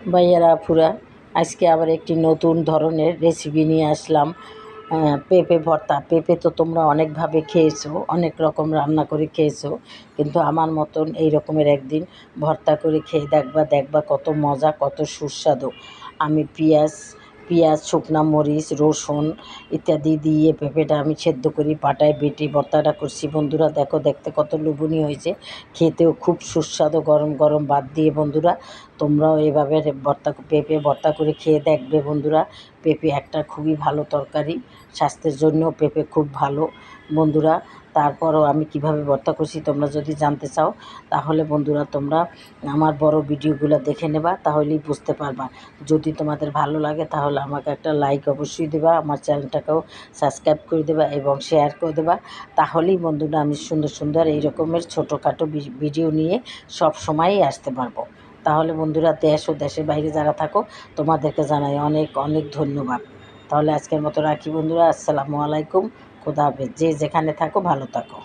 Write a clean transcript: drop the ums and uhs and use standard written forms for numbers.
ভাইয়ারা আপুরা, আজকে আবার একটি নতুন ধরনের রেসিপি নিয়ে আসলাম। পেঁপে ভর্তা। পেঁপে তো তোমরা অনেকভাবে খেয়েছো, অনেক রকম রান্না করে খেয়েছো, কিন্তু আমার মতন এই রকমের একদিন ভর্তা করে খেয়ে দেখবা, দেখবা কত মজা, কত সুস্বাদু। আমি পেঁয়াজ, শুকনা মরিচ, রসুন ইত্যাদি দিয়ে পেঁপেটা আমি সেদ্ধ করি, পাটায় বেটে ভর্তাটা করছি। বন্ধুরা দেখো, দেখতে কত লোভনীয় হয়েছে, খেতেও খুব সুস্বাদু। গরম গরম ভাত দিয়ে বন্ধুরা তোমরাও এভাবে পেঁপে ভর্তা করে খেয়ে দেখবে বন্ধুরা। পেঁপে একটা খুবই ভালো তরকারি, স্বাস্থ্যের জন্যও পেঁপে খুব ভালো বন্ধুরা। তারপরও আমি কিভাবে ভর্তা করছি তোমরা যদি জানতে চাও, তাহলে বন্ধুরা তোমরা আমার বড় ভিডিওগুলো দেখে নেবা, তাহলেই বুঝতে পারবা। যদি তোমাদের ভালো লাগে তাহলে আমাকে একটা লাইক অবশ্যই দেবা, আমার চ্যানেলটাকেও সাবস্ক্রাইব করে দেবা এবং শেয়ার করে দেবা। তাহলেই বন্ধুরা আমি সুন্দর সুন্দর এই রকমের ছোটোখাটো ভিডিও নিয়ে সব সময়ই আসতে পারবো। তাহলে বন্ধুরা, দেশ ও দেশের বাইরে যারা থাকো তোমাদেরকে জানাই অনেক অনেক ধন্যবাদ। তাহলে আজকের মতো রাখি বন্ধুরা। আসসালামু আলাইকুম, খোদা হাফেজ। যে যেখানে থাকো ভালো থাকো।